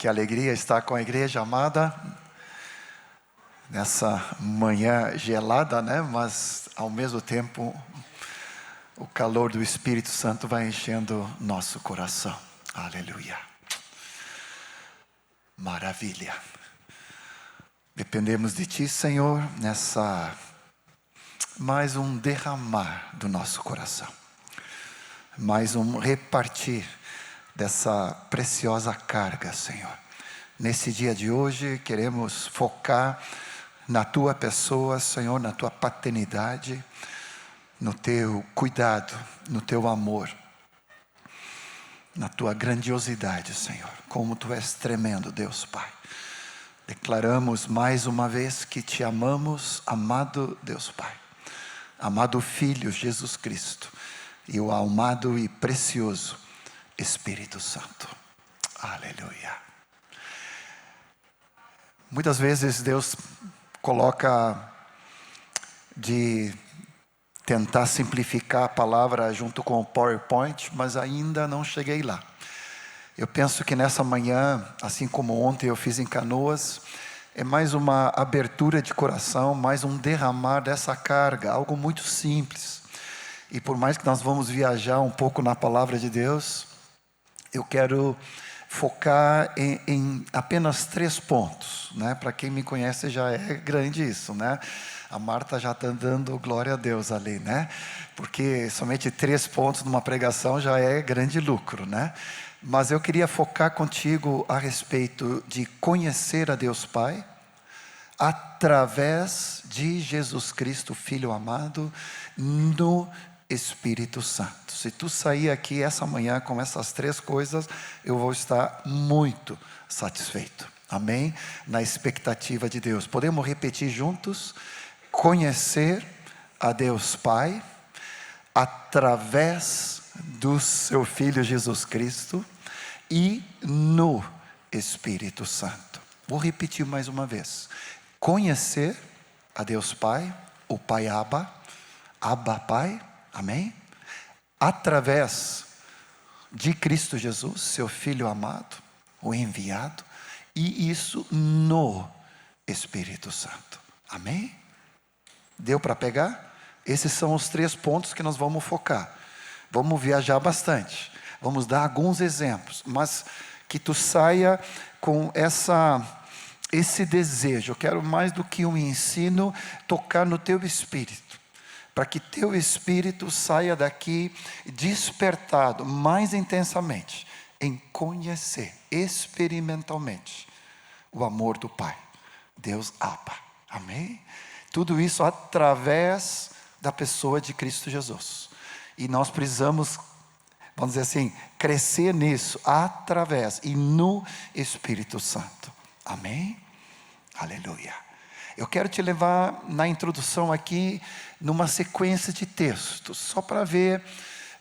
Que alegria estar com a igreja amada nessa manhã gelada, né? Mas ao mesmo tempo o calor do Espírito Santo vai enchendo nosso coração. Aleluia. Maravilha. Dependemos de Ti, Senhor, nessa mais um derramar do nosso coração. Mais um repartir dessa preciosa carga, Senhor. Nesse dia de hoje, queremos focar na Tua pessoa, Senhor, na Tua paternidade, no Teu cuidado, no Teu amor, na Tua grandiosidade, Senhor. Como Tu és tremendo, Deus Pai. Declaramos mais uma vez que Te amamos, amado Deus Pai. Amado Filho Jesus Cristo. E o amado e precioso Espírito Santo. Aleluia. Muitas vezes Deus coloca de tentar simplificar a palavra junto com o PowerPoint, mas ainda não cheguei lá. Eu penso que nessa manhã, assim como ontem eu fiz em Canoas, é mais uma abertura de coração, mais um derramar dessa carga, algo muito simples. E por mais que nós vamos viajar um pouco na palavra de Deus, eu quero focar em apenas 3 pontos, né? Para quem me conhece já é grande isso, né? A Marta já está dando glória a Deus ali, né? Porque somente 3 pontos numa pregação já é grande lucro, né? Mas eu queria focar contigo a respeito de conhecer a Deus Pai, através de Jesus Cristo, Filho amado, no Espírito Santo. Se tu sair aqui essa manhã com essas 3 coisas, eu vou estar muito satisfeito. Amém? Na expectativa de Deus. Podemos repetir juntos? Conhecer a Deus Pai, através do seu Filho Jesus Cristo e no Espírito Santo. Vou repetir mais uma vez. Conhecer a Deus Pai, o Pai Abba, Abba Pai, amém? Através de Cristo Jesus, seu Filho amado, o enviado, e isso no Espírito Santo, amém? Deu para pegar? Esses são os 3 pontos que nós vamos focar. Vamos viajar bastante, vamos dar alguns exemplos, mas que tu saia com esse desejo. Eu quero mais do que um ensino, tocar no teu espírito, para que teu espírito saia daqui despertado mais intensamente em conhecer experimentalmente o amor do Pai, Deus Abba, amém? Tudo isso através da pessoa de Cristo Jesus, e nós precisamos, vamos dizer assim, crescer nisso, através e no Espírito Santo, amém? Aleluia. Eu quero te levar na introdução aqui, numa sequência de textos, só para ver,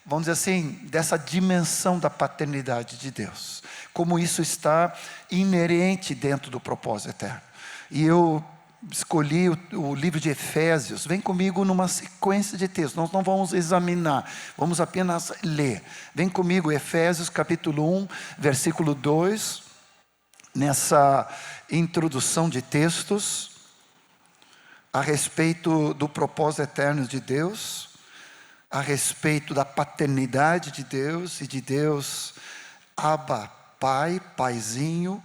vamos dizer assim, dessa dimensão da paternidade de Deus, como isso está inerente dentro do propósito eterno. E eu escolhi o livro de Efésios. Vem comigo numa sequência de textos, nós não vamos examinar, vamos apenas ler. Vem comigo, Efésios capítulo 1, versículo 2, nessa introdução de textos, a respeito do propósito eterno de Deus, a respeito da paternidade de Deus e de Deus, Abba, Pai, Paizinho.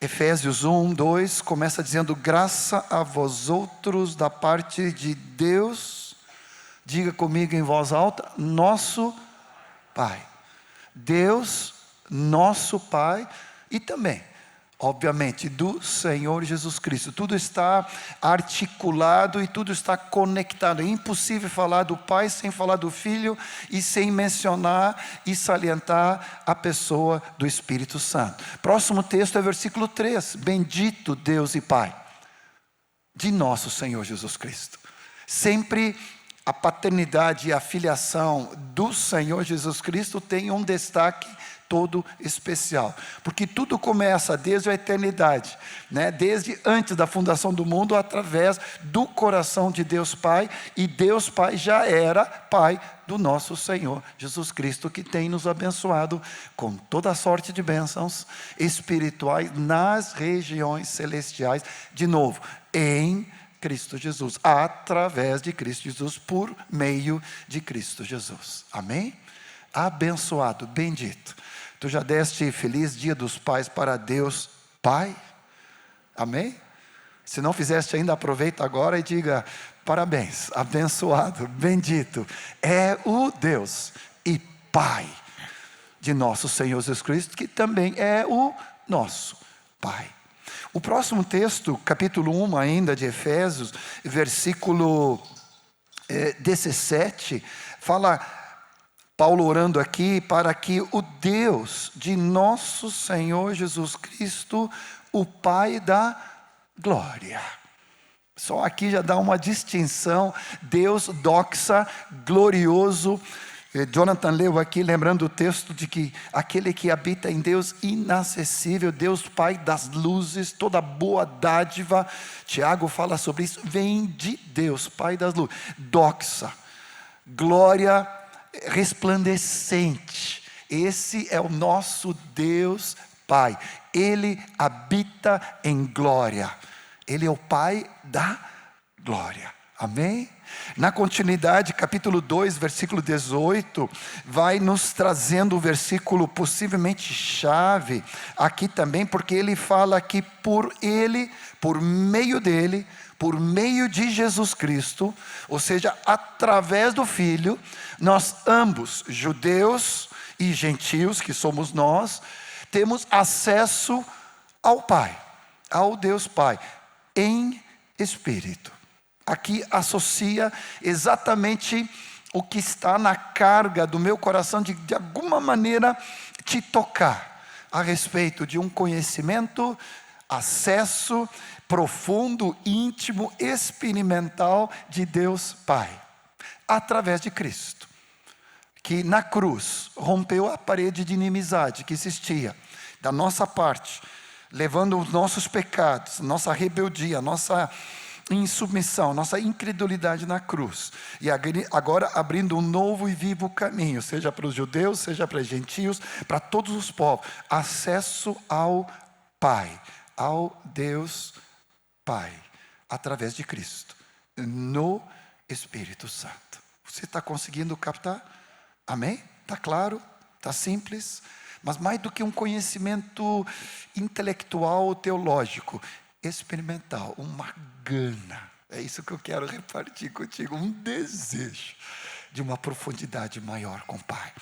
Efésios 1, 2, começa dizendo: graça a vós outros da parte de Deus, diga comigo em voz alta, nosso Pai. Deus, nosso Pai, e também, obviamente, do Senhor Jesus Cristo. Tudo está articulado e tudo está conectado. É impossível falar do Pai sem falar do Filho e sem mencionar e salientar a pessoa do Espírito Santo. Próximo texto é versículo 3. Bendito Deus e Pai de nosso Senhor Jesus Cristo. Sempre a paternidade e a filiação do Senhor Jesus Cristo tem um destaque todo especial, porque tudo começa desde a eternidade, né? Desde antes da fundação do mundo, através do coração de Deus Pai, e Deus Pai já era Pai do nosso Senhor Jesus Cristo, que tem nos abençoado com toda sorte de bênçãos espirituais nas regiões celestiais, de novo, em Cristo Jesus, através de Cristo Jesus, por meio de Cristo Jesus. Amém? Abençoado, bendito. Tu já deste feliz dia dos pais para Deus Pai? Amém? Se não fizeste ainda, aproveita agora e diga: parabéns, abençoado, bendito é o Deus e Pai de nosso Senhor Jesus Cristo, que também é o nosso Pai. O próximo texto, capítulo 1 ainda de Efésios, versículo 17, fala Paulo orando aqui para que o Deus de nosso Senhor Jesus Cristo, o Pai da glória. Só aqui já dá uma distinção, Deus doxa, glorioso. Jonathan leu aqui, lembrando o texto de que aquele que habita em Deus inacessível, Deus Pai das luzes, toda boa dádiva, Tiago fala sobre isso, vem de Deus, Pai das luzes, doxa, glória resplandecente. Esse é o nosso Deus Pai, Ele habita em glória, Ele é o Pai da glória, amém? Na continuidade, capítulo 2, versículo 18, vai nos trazendo o versículo possivelmente chave, aqui também, porque ele fala que por ele, por meio dele, por meio de Jesus Cristo, ou seja, através do Filho, nós ambos, judeus e gentios, que somos nós, temos acesso ao Pai, ao Deus Pai, em Espírito. Aqui associa exatamente o que está na carga do meu coração de alguma maneira te tocar a respeito de um conhecimento, acesso profundo, íntimo, experimental de Deus Pai, através de Cristo, que na cruz rompeu a parede de inimizade que existia da nossa parte, levando os nossos pecados, nossa rebeldia, nossa insubmissão, nossa incredulidade na cruz, e agora abrindo um novo e vivo caminho, seja para os judeus, seja para os gentios, para todos os povos, acesso ao Pai, ao Deus Pai, através de Cristo, no Espírito Santo. Você está conseguindo captar? Amém? Está claro? Está simples? Mas mais do que um conhecimento intelectual, teológico, experimental, uma gana, é isso que eu quero repartir contigo, um desejo de uma profundidade maior com o Pai.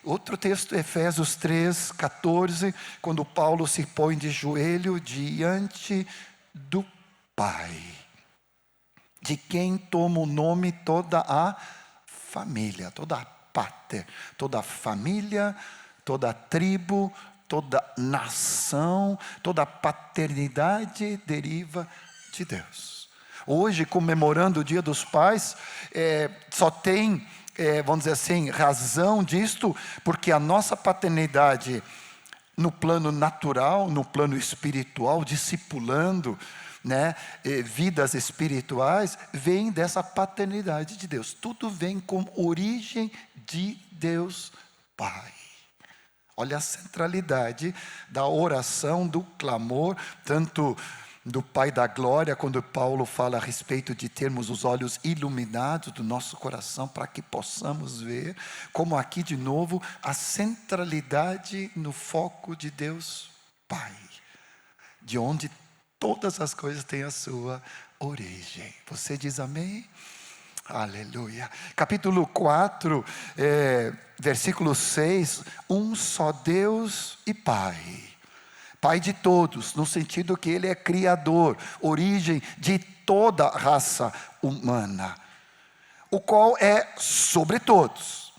Outro texto, Efésios 3, 14, quando Paulo se põe de joelho diante do Pai, de quem toma o nome toda a família, toda a pátria, toda a família, toda a tribo, toda nação, toda paternidade deriva de Deus. Hoje, comemorando o Dia dos Pais, só tem, vamos dizer assim, razão disto, porque a nossa paternidade no plano natural, no plano espiritual, discipulando, né, vidas espirituais, vem dessa paternidade de Deus. Tudo vem com origem de Deus Pai. Olha a centralidade da oração, do clamor, tanto do Pai da glória, quando Paulo fala a respeito de termos os olhos iluminados do nosso coração, para que possamos ver, como aqui de novo, a centralidade no foco de Deus Pai, de onde todas as coisas têm a sua origem. Você diz amém? Aleluia. Capítulo 4, versículo 6, um só Deus e Pai, Pai de todos, no sentido que Ele é Criador, origem de toda a raça humana, o qual é sobre todos,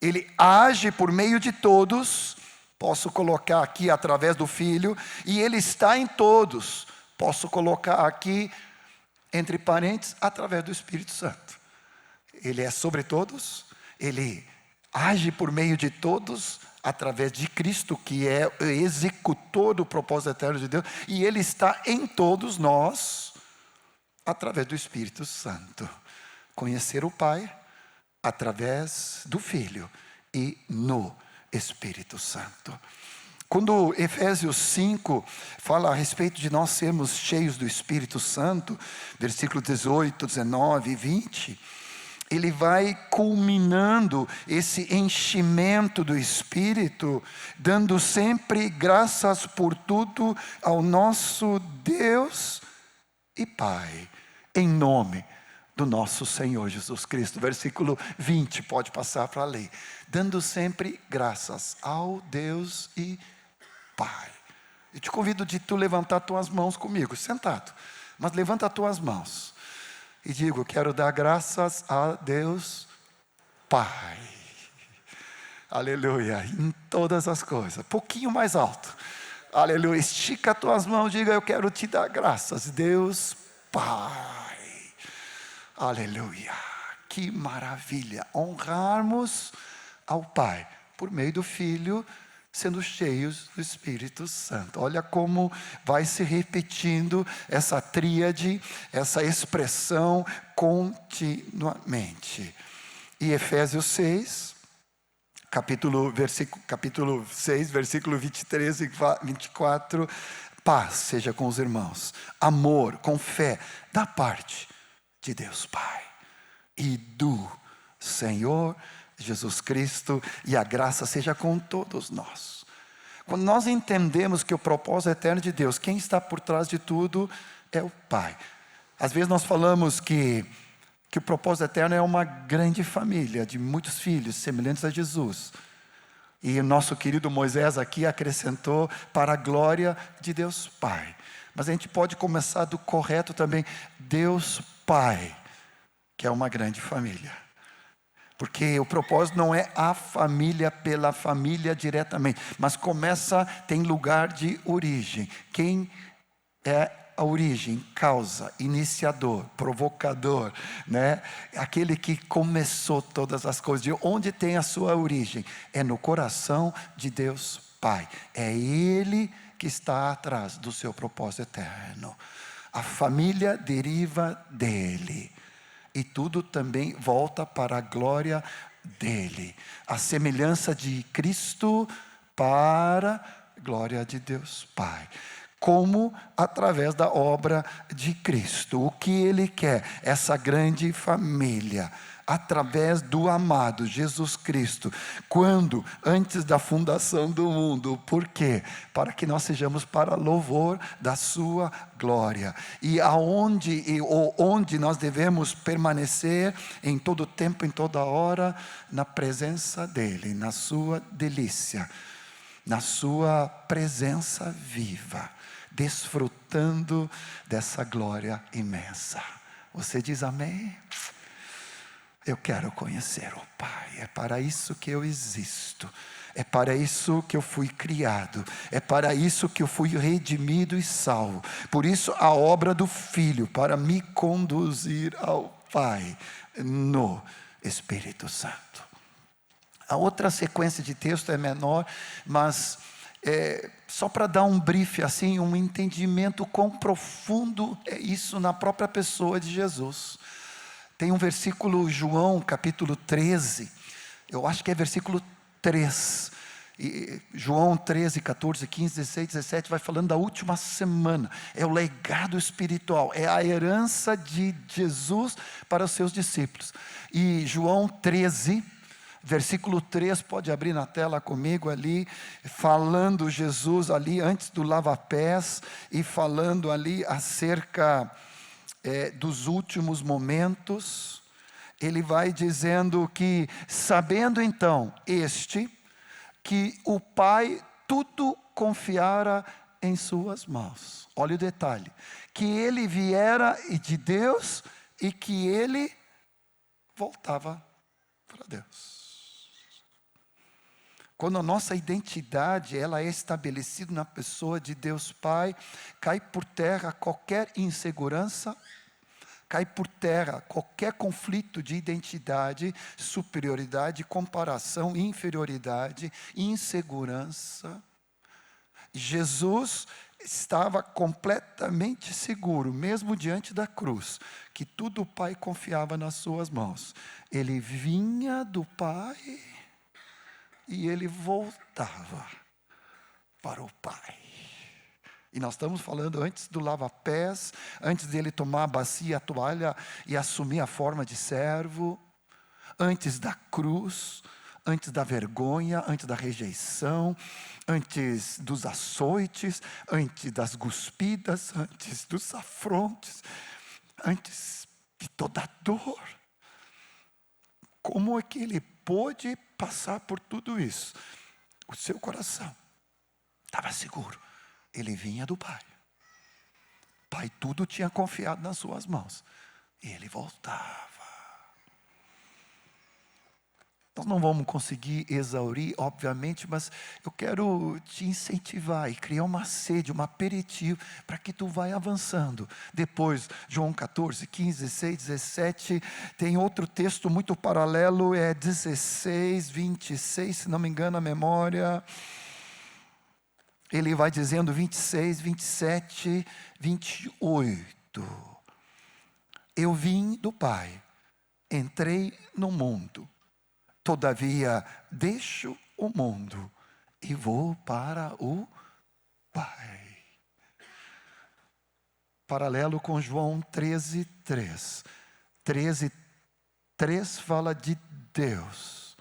Ele age por meio de todos, posso colocar aqui através do Filho, e Ele está em todos, posso colocar aqui entre parênteses, através do Espírito Santo. Ele é sobre todos, Ele age por meio de todos, através de Cristo, que é o executor do propósito eterno de Deus, e Ele está em todos nós, através do Espírito Santo. Conhecer o Pai, através do Filho e no Espírito Santo. Quando Efésios 5 fala a respeito de nós sermos cheios do Espírito Santo, versículo 18, 19 e 20, ele vai culminando esse enchimento do Espírito, dando sempre graças por tudo ao nosso Deus e Pai, em nome do nosso Senhor Jesus Cristo. Versículo 20, pode passar para ler. Dando sempre graças ao Deus e Pai. Eu te convido de tu levantar tuas mãos comigo, sentado. Mas levanta tuas mãos. E digo, quero dar graças a Deus Pai. Aleluia. Em todas as coisas. Pouquinho mais alto. Aleluia. Estica tuas mãos, diga, eu quero te dar graças. Deus Pai. Aleluia. Que maravilha. Honrarmos ao Pai por meio do Filho, sendo cheios do Espírito Santo. Olha como vai se repetindo essa tríade, essa expressão continuamente. E Efésios 6, capítulo 6, versículo 23 e 24, paz seja com os irmãos, amor, com fé, da parte de Deus Pai e do Senhor Jesus Cristo, e a graça seja com todos nós. Quando nós entendemos que o propósito eterno de Deus, quem está por trás de tudo é o Pai. Às vezes nós falamos que o propósito eterno é uma grande família de muitos filhos semelhantes a Jesus. E o nosso querido Moisés aqui acrescentou para a glória de Deus Pai. Mas a gente pode começar do correto também, Deus Pai, que é uma grande família. Porque o propósito não é a família pela família diretamente, mas tem lugar de origem. Quem é a origem, causa, iniciador, provocador, né? Aquele que começou todas as coisas. De onde tem a sua origem? É no coração de Deus Pai. É Ele que está atrás do seu propósito eterno. A família deriva dele. E tudo também volta para a glória dele. A semelhança de Cristo para a glória de Deus Pai. Como através da obra de Cristo. O que Ele quer? Essa grande família. Através do amado Jesus Cristo. Quando? Antes da fundação do mundo. Por quê? Para que nós sejamos para louvor da sua glória. E onde nós devemos permanecer em todo tempo, em toda hora, na presença dEle, na sua delícia, na sua presença viva, desfrutando dessa glória imensa. Você diz amém? Eu quero conhecer o Pai, é para isso que eu existo, é para isso que eu fui criado, é para isso que eu fui redimido e salvo. Por isso a obra do Filho, para me conduzir ao Pai, no Espírito Santo. A outra sequência de texto é menor, mas só para dar um brief, assim, um entendimento quão profundo é isso na própria pessoa de Jesus. Tem um versículo, João, capítulo 13, eu acho que é versículo 3. E João 13, 14, 15, 16, 17, vai falando da última semana. É o legado espiritual, é a herança de Jesus para os seus discípulos. E João 13, versículo 3, pode abrir na tela comigo ali, falando Jesus ali antes do lava-pés, e falando ali acerca dos últimos momentos. Ele vai dizendo que, sabendo então que o Pai tudo confiara em suas mãos. Olha o detalhe, que ele viera de Deus e que ele voltava para Deus. Quando a nossa identidade ela é estabelecida na pessoa de Deus Pai, cai por terra qualquer insegurança, cai por terra qualquer conflito de identidade, superioridade, comparação, inferioridade, insegurança. Jesus estava completamente seguro, mesmo diante da cruz, que tudo o Pai confiava nas suas mãos. Ele vinha do Pai e ele voltava para o Pai. E nós estamos falando antes do lava-pés, antes dele tomar a bacia, a toalha e assumir a forma de servo, antes da cruz, antes da vergonha, antes da rejeição, antes dos açoites, antes das cuspidas, antes dos afrontes, antes de toda a dor. Como é que ele pôde passar por tudo isso? O seu coração estava seguro. Ele vinha do Pai. O Pai tudo tinha confiado nas suas mãos. E ele voltava. Nós não vamos conseguir exaurir, obviamente, mas eu quero te incentivar e criar uma sede, um aperitivo, para que tu vai avançando. Depois, João 14, 15, 16, 17, tem outro texto muito paralelo, é 16, 26, se não me engano a memória. Ele vai dizendo 26, 27, 28. Eu vim do Pai, entrei no mundo. Todavia, deixo o mundo e vou para o Pai. Paralelo com João 13, 3. 13, 3 fala de Deus.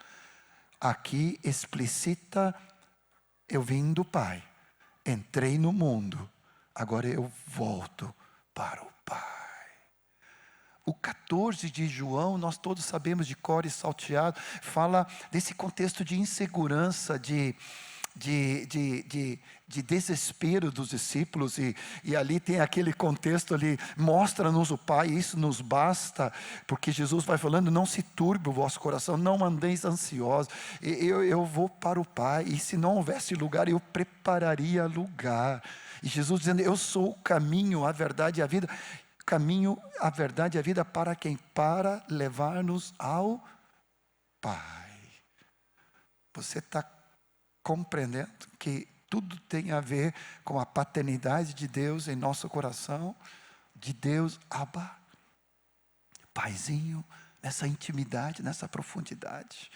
Aqui explicita, eu vim do Pai, entrei no mundo, agora eu volto para o Pai. O 14 de João, nós todos sabemos de cor e salteado, fala desse contexto de insegurança, de desespero dos discípulos, e ali tem aquele contexto ali, mostra-nos o Pai, isso nos basta, porque Jesus vai falando, não se turbe o vosso coração, não andeis ansiosos, eu vou para o Pai, e se não houvesse lugar, eu prepararia lugar. E Jesus dizendo, eu sou o caminho, a verdade e a vida. Caminho, a verdade e a vida para quem? Para levar-nos ao Pai. Você está compreendendo que tudo tem a ver com a paternidade de Deus em nosso coração? De Deus, Abba, Paizinho, nessa intimidade, nessa profundidade.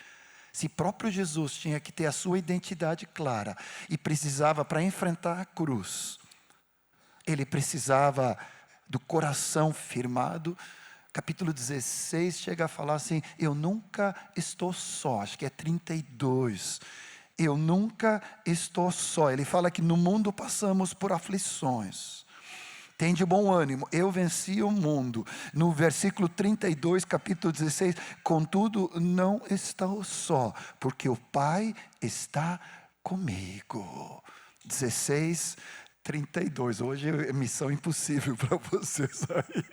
Se próprio Jesus tinha que ter a sua identidade clara e precisava, para enfrentar a cruz, ele precisava do coração firmado. Capítulo 16 chega a falar assim, eu nunca estou só, acho que é 32, eu nunca estou só. Ele fala que no mundo passamos por aflições, tem de bom ânimo, eu venci o mundo. No versículo 32, capítulo 16, contudo não estou só, porque o Pai está comigo. 16, 32, hoje é missão impossível para vocês aí.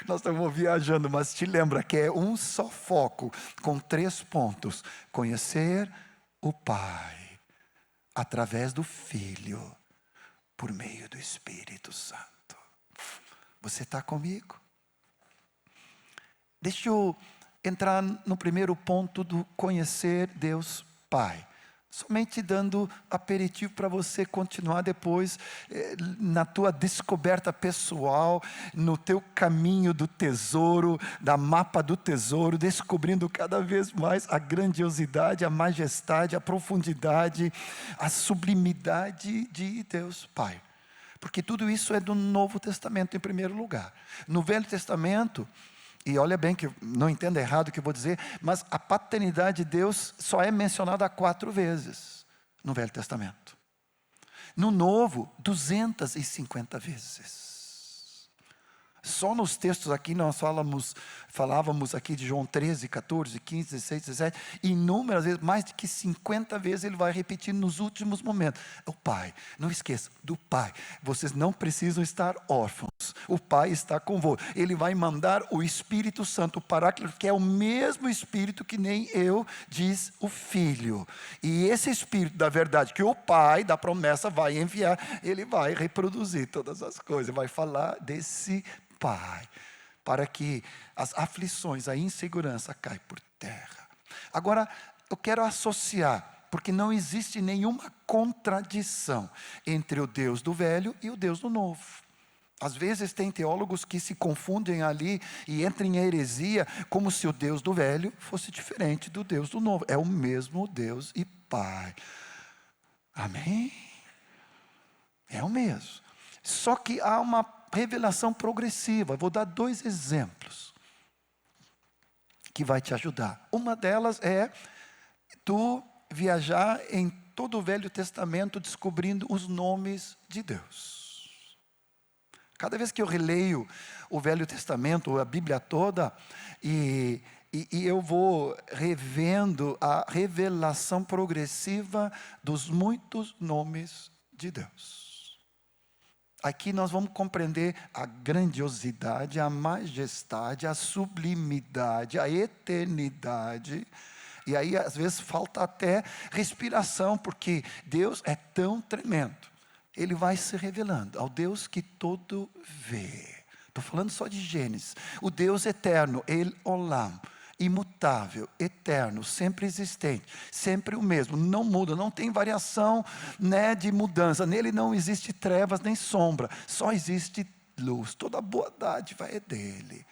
Nós estamos viajando, mas te lembra que é um só foco, com 3 pontos. Conhecer o Pai, através do Filho, por meio do Espírito Santo. Você está comigo? Deixa eu entrar no primeiro ponto do conhecer Deus Pai. Somente dando aperitivo para você continuar depois na tua descoberta pessoal, no teu caminho do tesouro, da mapa do tesouro, descobrindo cada vez mais a grandiosidade, a majestade, a profundidade, a sublimidade de Deus Pai. Porque tudo isso é do Novo Testamento em primeiro lugar. No Velho Testamento, e olha bem que não entenda errado o que eu vou dizer, mas a paternidade de Deus só é mencionada 4 vezes no Velho Testamento. No Novo, 250 vezes. Só nos textos aqui nós falávamos aqui de João 13, 14, 15, 16, 17, inúmeras vezes, mais de que 50 vezes ele vai repetir nos últimos momentos. O Pai, não esqueça, do Pai, vocês não precisam estar órfãos, o Pai está convosco, Ele vai mandar o Espírito Santo, o Paráclito, que é o mesmo Espírito que nem eu, diz o Filho, e esse Espírito da verdade, que o Pai da promessa vai enviar, Ele vai reproduzir todas as coisas, vai falar desse Pai. para que as aflições, a insegurança caia por terra. Agora, eu quero associar, porque não existe nenhuma contradição entre o Deus do velho e o Deus do novo. Às vezes tem teólogos que se confundem ali e entram em heresia, como se o Deus do velho fosse diferente do Deus do novo. É o mesmo Deus e Pai. Amém? É o mesmo. Só que há uma revelação progressiva. Vou dar 2 exemplos que vai te ajudar. Uma delas é tu viajar em todo o Velho Testamento descobrindo os nomes de Deus. Cada vez que eu releio o Velho Testamento, a Bíblia toda, e eu vou revendo a revelação progressiva dos muitos nomes de Deus. Aqui nós vamos compreender a grandiosidade, a majestade, a sublimidade, a eternidade. E aí às vezes falta até respiração, porque Deus é tão tremendo. Ele vai se revelando ao Deus que todo vê. Estou falando só de Gênesis. O Deus eterno, El Olam, imutável, eterno, sempre existente, sempre o mesmo, não muda, não tem variação, né, de mudança. Nele não existe trevas nem sombra, só existe luz. Toda boa dádiva é dele.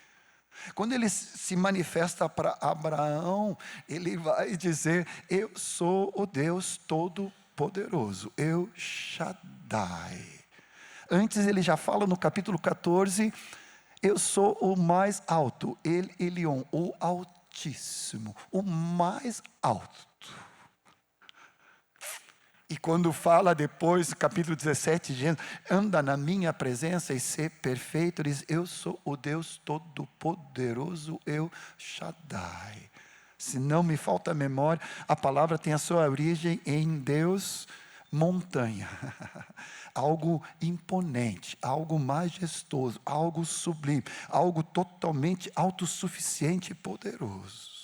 Quando ele se manifesta para Abraão, ele vai dizer: eu sou o Deus Todo-Poderoso, Eu Shaddai. Antes ele já fala no capítulo 14, eu sou o mais alto, El Elyon, o Altíssimo, o mais alto. E quando fala depois, capítulo 17, dizendo, anda na minha presença e ser perfeito, ele diz, eu sou o Deus Todo-Poderoso, Eu Shaddai. Se não me falta a memória, a palavra tem a sua origem em Deus montanha. Algo imponente, algo majestoso, algo sublime, algo totalmente autossuficiente e poderoso.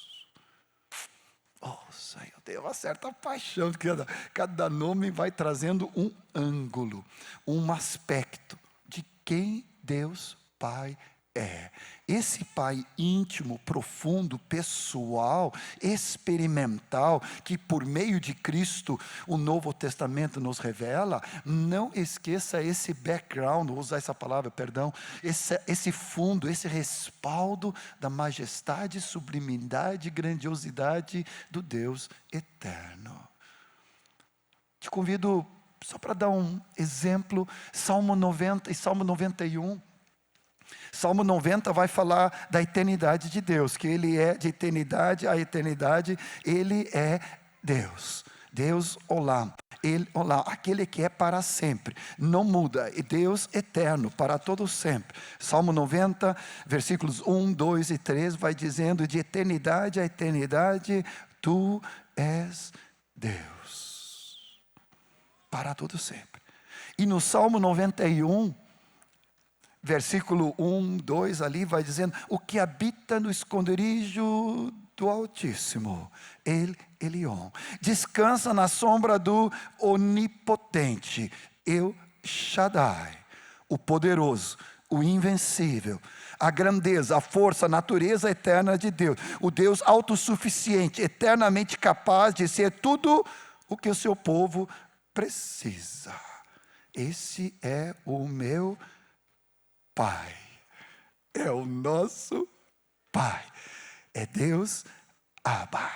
Oh, Senhor, tem uma certa paixão, cada nome vai trazendo um ângulo, um aspecto de quem Deus Pai é. Esse Pai íntimo, profundo, pessoal, experimental, que por meio de Cristo o Novo Testamento nos revela, não esqueça esse background, vou usar essa palavra, perdão, esse fundo, esse respaldo da majestade, sublimidade, grandiosidade do Deus eterno. Te convido, só para dar um exemplo, Salmo 90 e Salmo 91. Salmo 90 vai falar da eternidade de Deus, que Ele é de eternidade a eternidade, Ele é Deus. Deus Olam, Ele Olam, aquele que é para sempre, não muda, e Deus eterno, para todo sempre. Salmo 90, versículos 1, 2 e 3, vai dizendo, de eternidade a eternidade, Tu és Deus, para todo sempre. E no Salmo 91, versículo 1, 2 ali vai dizendo, o que habita no esconderijo do Altíssimo, El Elyon, descansa na sombra do Onipotente, Eu Shaddai, o poderoso, o invencível, a grandeza, a força, a natureza eterna de Deus, o Deus autossuficiente, eternamente capaz de ser tudo o que o seu povo precisa. Esse é o meu Pai, é o nosso Pai, é Deus Abba.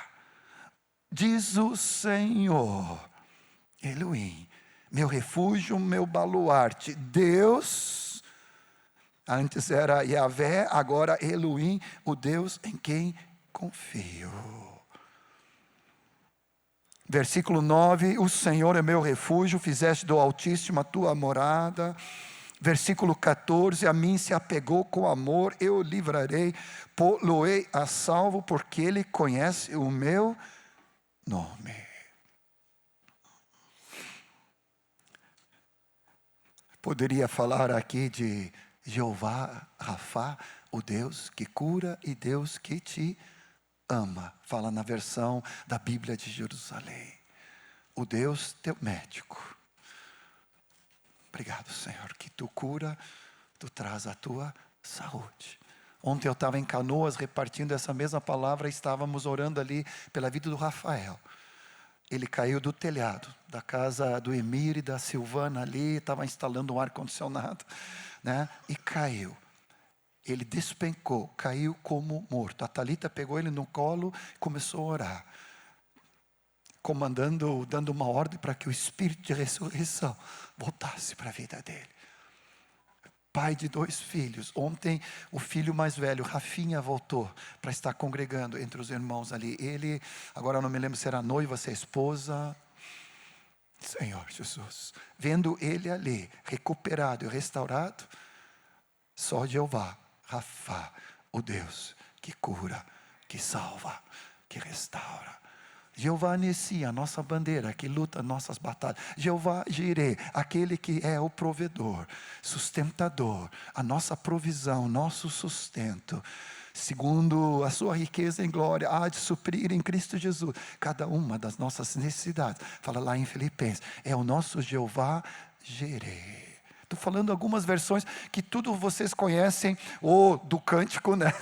Diz o Senhor, Elohim, meu refúgio, meu baluarte. Deus, antes era Yahvé, agora Elohim, o Deus em quem confio. Versículo 9, o Senhor é meu refúgio, fizeste do Altíssimo a tua morada. Versículo 14, a mim se apegou com amor, eu o livrarei, pô-lo-ei a salvo, porque ele conhece o meu nome. Poderia falar aqui de Jeová Rafá, o Deus que cura e Deus que te ama. Fala na versão da Bíblia de Jerusalém. O Deus teu médico. Obrigado, Senhor, que tu cura, tu traz a tua saúde. Ontem eu estava em Canoas repartindo essa mesma palavra, estávamos orando ali pela vida do Rafael. Ele caiu do telhado da casa do Emir e da Silvana ali, estava instalando um ar-condicionado, né? E caiu. Ele despencou, caiu como morto. A Thalita pegou ele no colo e começou a orar, comandando, dando uma ordem para que o espírito de ressurreição voltasse para a vida dele. Pai de 2 filhos. Ontem o filho mais velho, Rafinha, voltou para estar congregando entre os irmãos ali. Ele, agora eu não me lembro se era noiva, se é esposa. Senhor Jesus, vendo ele ali, recuperado e restaurado, só Jeová, Rafa, o Deus que cura, que salva, que restaura. Jeová Nissi, a nossa bandeira, que luta nossas batalhas. Jeová Jireh, aquele que é o provedor, sustentador, a nossa provisão, nosso sustento. Segundo a sua riqueza em glória, há de suprir em Cristo Jesus cada uma das nossas necessidades. Fala lá em Filipenses, é o nosso Jeová Jireh. Estou falando algumas versões que tudo vocês conhecem, ou do cântico, né?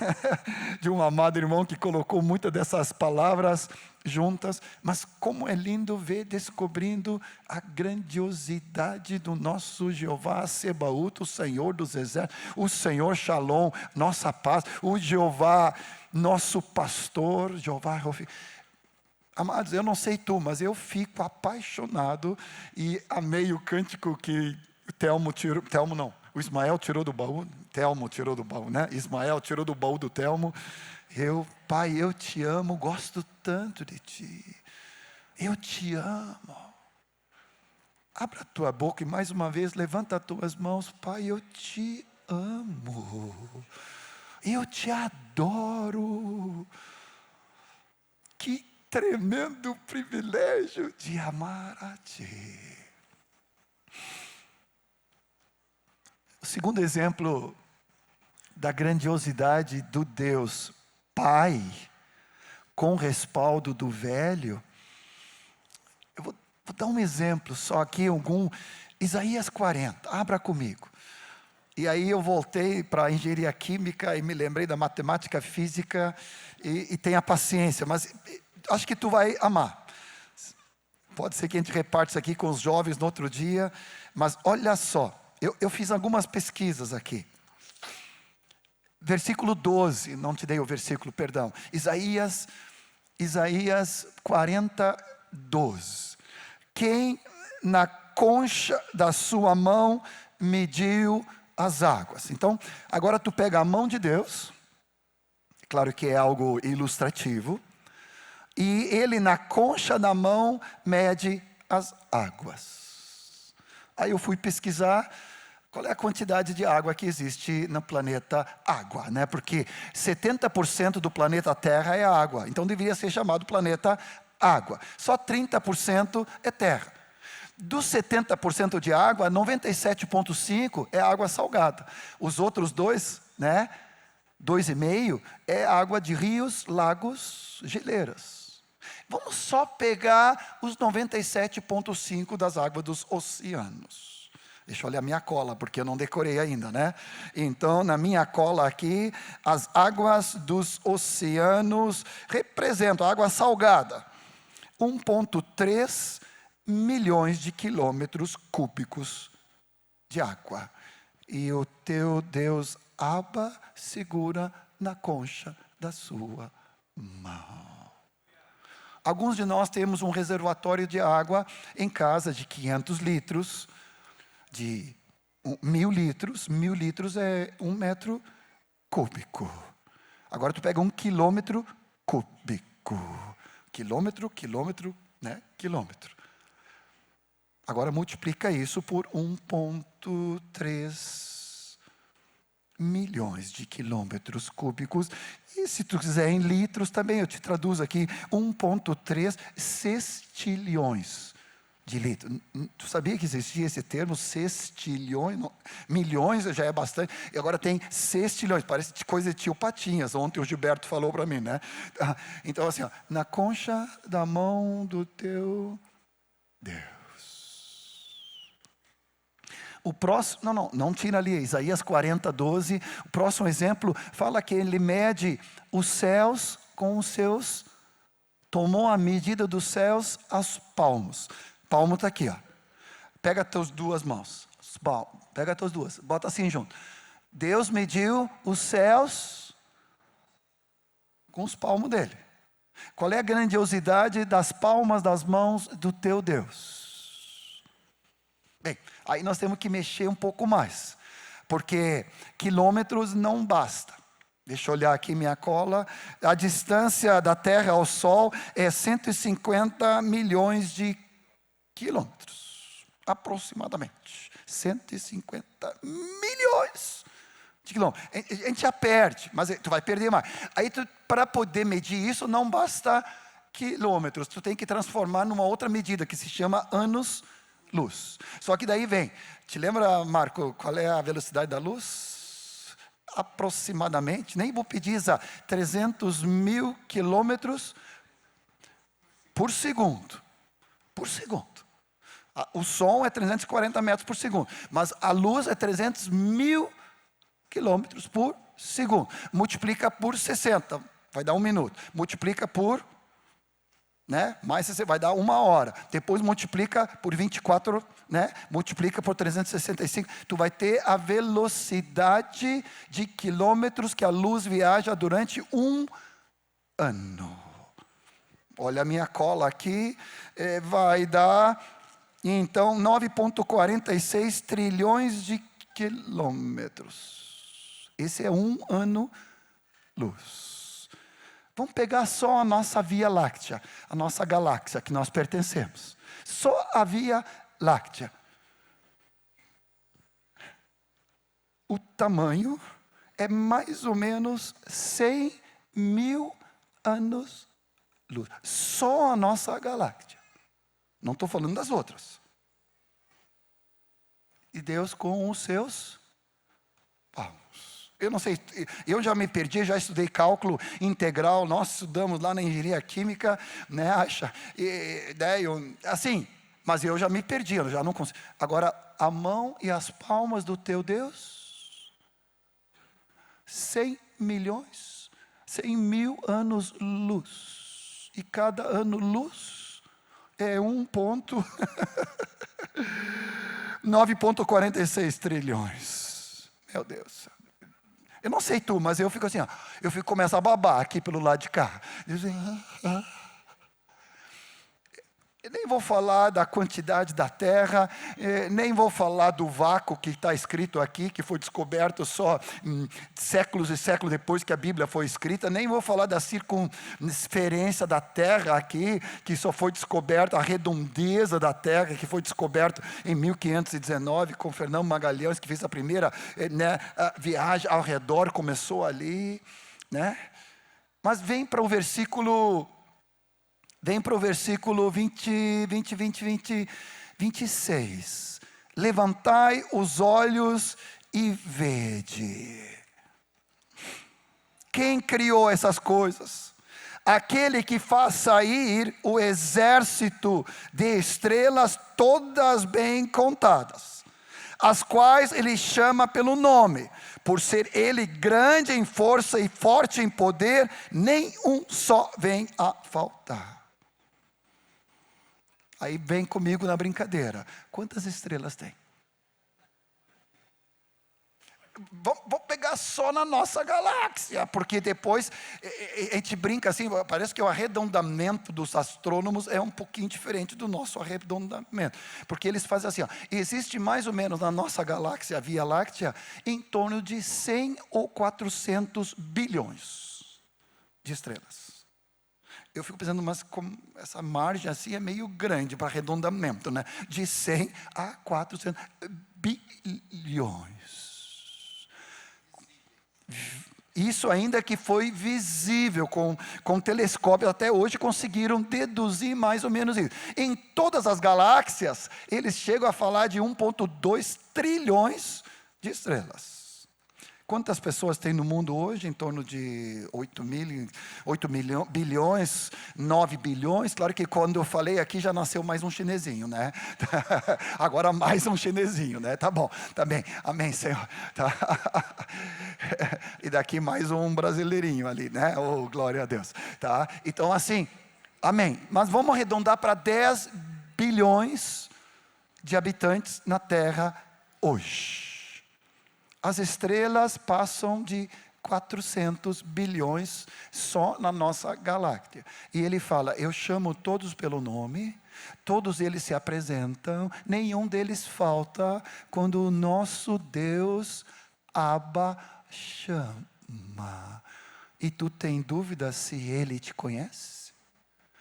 De um amado irmão que colocou muitas dessas palavras juntas. Mas como é lindo ver descobrindo a grandiosidade do nosso Jeová Sebaúto, o Senhor dos exércitos, o Senhor Shalom, nossa paz, o Jeová, nosso pastor, Jeová Rofi. Amados, eu não sei tu, mas eu fico apaixonado e amei o cântico que o Ismael tirou do baú, Telmo tirou do baú, né? Ismael tirou do baú do Telmo. Pai, eu te amo, gosto tanto de ti. Eu te amo. Abra a tua boca e mais uma vez levanta as tuas mãos. Pai, eu te amo. Eu te adoro. Que tremendo privilégio de amar a ti. O segundo exemplo da grandiosidade do Deus Pai, com respaldo do velho, eu vou dar um exemplo só aqui, Isaías 40, abra comigo. E aí eu voltei para a engenharia química e me lembrei da matemática física e tenha paciência, mas acho que tu vai amar. Pode ser que a gente reparte isso aqui com os jovens no outro dia, mas olha só. Eu fiz algumas pesquisas aqui. Versículo 12, não te dei o versículo, perdão. Isaías 40, 12. Quem na concha da sua mão mediu as águas. Então, agora tu pega a mão de Deus, claro que é algo ilustrativo, e ele na concha da mão mede as águas. Aí eu fui pesquisar qual é a quantidade de água que existe no planeta água, né? Porque 70% do planeta Terra é água, então deveria ser chamado planeta água. Só 30% é terra. Dos 70% de água, 97,5% é água salgada. Os outros 2, né? 2,5% é água de rios, lagos, geleiras. Vamos só pegar os 97,5% das águas dos oceanos. Deixa eu olhar a minha cola, porque eu não decorei ainda, né? Então, na minha cola aqui, as águas dos oceanos representam água salgada. 1,3 milhões de quilômetros cúbicos de água. E o teu Deus Abba segura na concha da sua mão. Alguns de nós temos um reservatório de água em casa de 500 litros, de 1.000 litros. 1.000 litros é 1 metro cúbico. Agora tu pega 1 quilômetro cúbico. Quilômetro, né? Quilômetro. Agora multiplica isso por 1,3 milhões de quilômetros cúbicos. E se tu quiser em litros também, eu te traduzo aqui, 1,3 sextilhões de litros. Tu sabia que existia esse termo, sextilhões? Milhões já é bastante, e agora tem sextilhões, parece coisa de tio Patinhas, ontem o Gilberto falou para mim, né? Então assim, ó, na concha da mão do teu Deus. O próximo, não tira ali, Isaías 40, 12. O próximo exemplo fala que ele mede os céus com os seus, tomou a medida dos céus aos palmos. Palmo está aqui, ó. Pega as tuas duas mãos, pega as tuas duas, bota assim junto. Deus mediu os céus com os palmos dele. Qual é a grandiosidade das palmas das mãos do teu Deus? Bem, aí nós temos que mexer um pouco mais, porque quilômetros não basta. Deixa eu olhar aqui minha cola. A distância da Terra ao Sol é 150 milhões de quilômetros, aproximadamente. 150 milhões de quilômetros. A gente já perde, mas tu vai perder mais. Aí para poder medir isso, não basta quilômetros, tu tem que transformar numa outra medida, que se chama anos-luz. Só que daí vem, te lembra, Marco, qual é a velocidade da luz? Aproximadamente, nem vou pedir 300 mil quilômetros por segundo. Por segundo. O som é 340 metros por segundo, mas a luz é 300 mil quilômetros por segundo. Multiplica por 60, vai dar 1 minuto. Multiplica por, mais 60, vai dar 1 hora. Depois multiplica por 24, multiplica por 365. Tu vai ter a velocidade de quilômetros que a luz viaja durante 1 ano. Olha a minha cola aqui, vai dar, então, 9,46 trilhões de quilômetros. Esse é 1 ano-luz. Vamos pegar só a nossa Via Láctea, a nossa galáxia que nós pertencemos. Só a Via Láctea. O tamanho é mais ou menos 100 mil anos luz. Só a nossa galáxia. Não estou falando das outras. E Deus com os seus palmos. Eu não sei, eu já me perdi, já estudei cálculo integral, nós estudamos lá na engenharia química, assim, mas eu já me perdi, eu já não consigo. Agora, a mão e as palmas do teu Deus, 100 milhões, 100 mil anos luz. E cada ano luz é 9,46 trilhões. Meu Deus. Eu não sei tu, mas eu fico assim, eu começo a babar aqui pelo lado de cá. Eu nem vou falar da quantidade da terra, nem vou falar do vácuo que está escrito aqui, que foi descoberto só séculos e séculos depois que a Bíblia foi escrita, nem vou falar da circunferência da terra aqui, que só foi descoberta, a redondeza da terra, que foi descoberto em 1519, com Fernando Magalhães, que fez a primeira a viagem ao redor, começou ali, Mas vem para o versículo 26. Levantai os olhos e vede. Quem criou essas coisas? Aquele que faz sair o exército de estrelas, todas bem contadas, as quais ele chama pelo nome, por ser ele grande em força e forte em poder, nem um só vem a faltar. Aí vem comigo na brincadeira. Quantas estrelas tem? Vamos pegar só na nossa galáxia, porque depois a gente brinca assim, parece que o arredondamento dos astrônomos é um pouquinho diferente do nosso arredondamento, porque eles fazem assim, existe mais ou menos na nossa galáxia, a Via Láctea, em torno de 100 ou 400 bilhões de estrelas. Eu fico pensando, mas como essa margem assim é meio grande para arredondamento, de 100 a 400 bilhões. Isso ainda que foi visível com telescópio, até hoje conseguiram deduzir mais ou menos isso. Em todas as galáxias, eles chegam a falar de 1,2 trilhões de estrelas. Quantas pessoas tem no mundo hoje? Em torno de 8 bilhões, 9 bilhões. Claro que quando eu falei aqui já nasceu mais um chinesinho, né? Agora mais um chinesinho, né? Tá bom, tá bem. Amém, Senhor. Tá. E daqui mais um brasileirinho ali, né? Oh, glória a Deus. Tá? Então assim, amém. Mas vamos arredondar para 10 bilhões de habitantes na Terra hoje. As estrelas passam de 400 bilhões só na nossa galáxia. E ele fala, eu chamo todos pelo nome, todos eles se apresentam, nenhum deles falta quando o nosso Deus Abba chama. E tu tem dúvida se ele te conhece?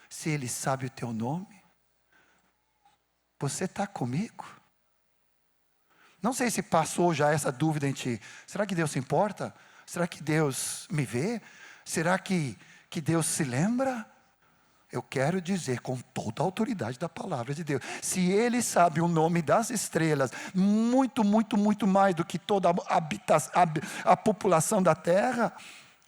Se ele sabe o teu nome? Você está comigo? Não sei se passou já essa dúvida em ti. Será que Deus se importa? Será que Deus me vê? Será que Deus se lembra? Eu quero dizer com toda a autoridade da palavra de Deus. Se Ele sabe o nome das estrelas, muito, muito, muito mais do que toda a população da terra,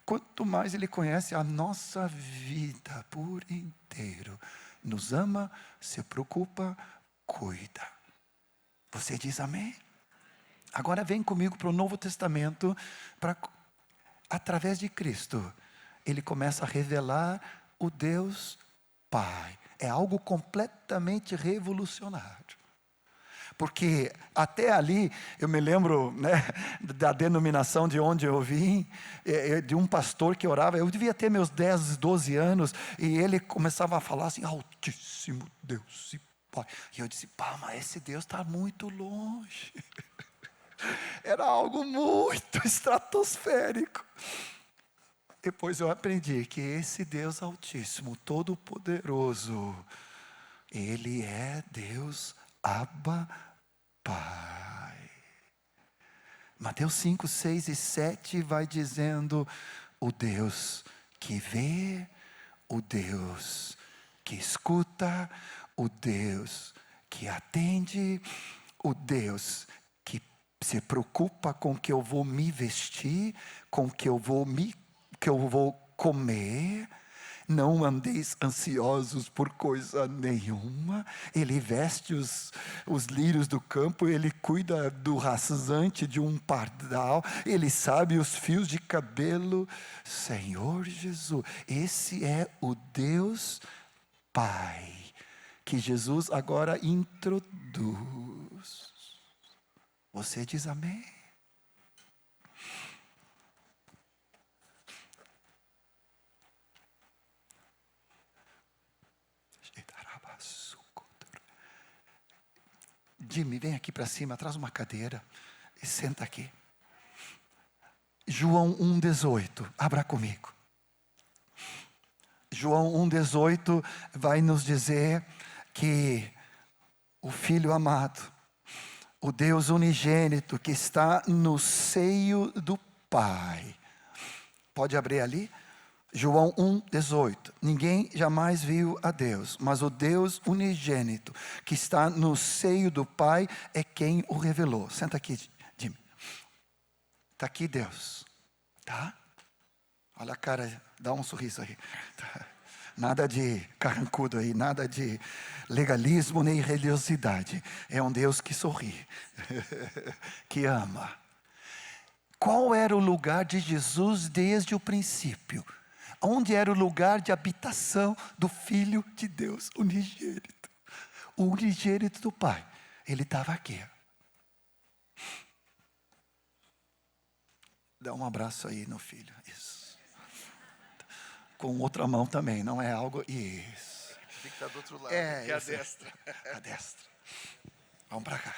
quanto mais Ele conhece a nossa vida por inteiro. Nos ama, se preocupa, cuida. Você diz amém? Agora vem comigo para o Novo Testamento, através de Cristo, Ele começa a revelar o Deus Pai. É algo completamente revolucionário. Porque até ali, eu me lembro, né, da denominação de onde eu vim, de um pastor que orava, eu devia ter meus 10, 12 anos, e ele começava a falar assim, Altíssimo Deus e Pai. E eu disse, pá, mas esse Deus está muito longe. Era algo muito estratosférico. Depois eu aprendi que esse Deus Altíssimo, Todo-Poderoso, Ele é Deus Abba Pai. Mateus 5, 6 e 7 vai dizendo, o Deus que vê, o Deus que escuta, o Deus que atende, o Deus que se preocupa com o que eu vou me vestir, com o que eu vou comer. Não andeis ansiosos por coisa nenhuma. Ele veste os lírios do campo, Ele cuida do rasante de um pardal, Ele sabe os fios de cabelo. Senhor Jesus, esse é o Deus Pai, que Jesus agora introduz. Você diz amém? Jimmy, vem aqui para cima, traz uma cadeira e senta aqui. João 1,18, abra comigo. João 1,18 vai nos dizer que o Filho amado, o Deus unigênito que está no seio do Pai. Pode abrir ali? João 1,18. Ninguém jamais viu a Deus, mas o Deus unigênito que está no seio do Pai é quem o revelou. Senta aqui, Jimmy. Está aqui Deus. Tá? Olha a cara, dá um sorriso aí. Tá? Nada de carrancudo aí, nada de legalismo nem religiosidade. É um Deus que sorri, que ama. Qual era o lugar de Jesus desde o princípio? Onde era o lugar de habitação do Filho de Deus unigênito? O unigênito do Pai. Ele estava aqui. Dá um abraço aí no filho. Isso. Com outra mão também, não é algo... Isso. Tem que estar do outro lado, que é a destra. A destra. Vamos para cá.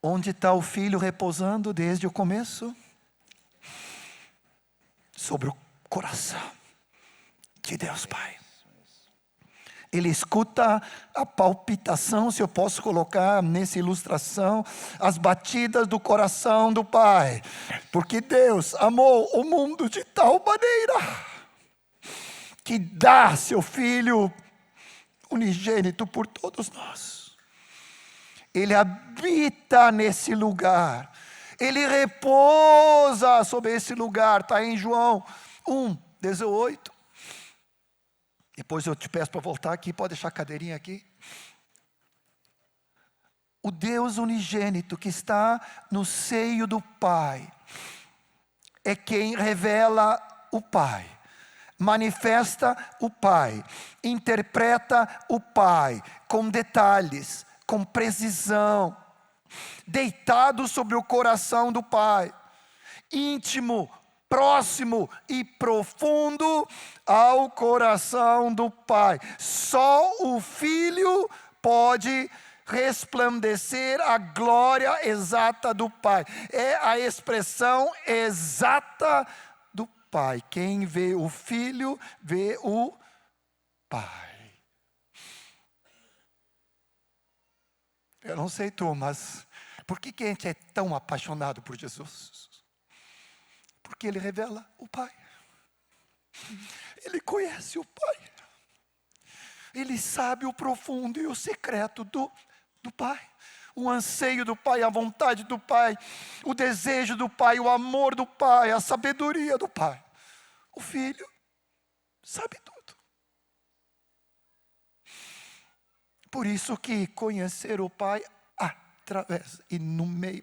Onde está o Filho repousando desde o começo? Sobre o coração de Deus Pai. Ele escuta a palpitação, se eu posso colocar nessa ilustração, as batidas do coração do Pai. Porque Deus amou o mundo de tal maneira que dá seu Filho unigênito por todos nós. Ele habita nesse lugar. Ele repousa sobre esse lugar. Está em João 1:18. Depois eu te peço para voltar aqui, pode deixar a cadeirinha aqui. O Deus unigênito que está no seio do Pai é quem revela o Pai, manifesta o Pai, interpreta o Pai com detalhes, com precisão, deitado sobre o coração do Pai, íntimo, próximo e profundo ao coração do Pai. Só o Filho pode resplandecer a glória exata do Pai. É a expressão exata do Pai. Quem vê o Filho, vê o Pai. Eu não sei tu, mas por que a gente é tão apaixonado por Jesus? Porque Ele revela o Pai. Ele conhece o Pai. Ele sabe o profundo e o secreto do Pai. O anseio do Pai, a vontade do Pai, o desejo do Pai, o amor do Pai, a sabedoria do Pai. O Filho sabe tudo. Por isso que conhecer o Pai através e